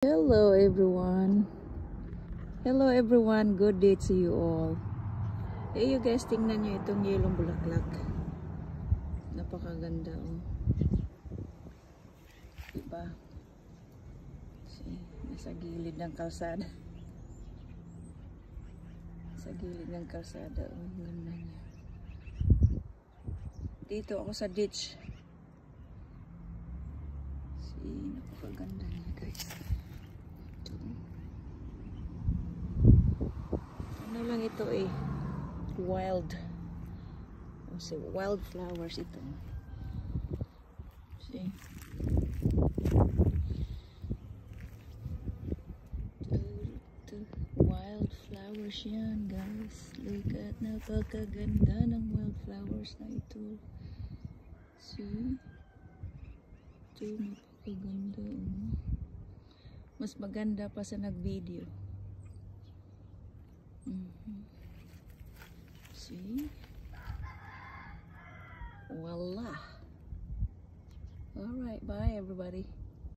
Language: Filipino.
Hello everyone. Hello everyone. Good day to you all. Hey you guys, tingnan nyo itong yelong bulaklak. Napakaganda oh. Diba? See, nasa gilid ng kalsada. Sa gilid ng kalsada oh. Ganda niya. Dito ako sa ditch. See, napakaganda niya guys. Ano lang ito eh, wild flowers ito. See? Wild flowers yan guys. Look at, napakaganda ng wild flowers na ito. See? Ito napakaganda oh. Mas maganda pa sa nag-video. See? Voila. Alright, bye everybody.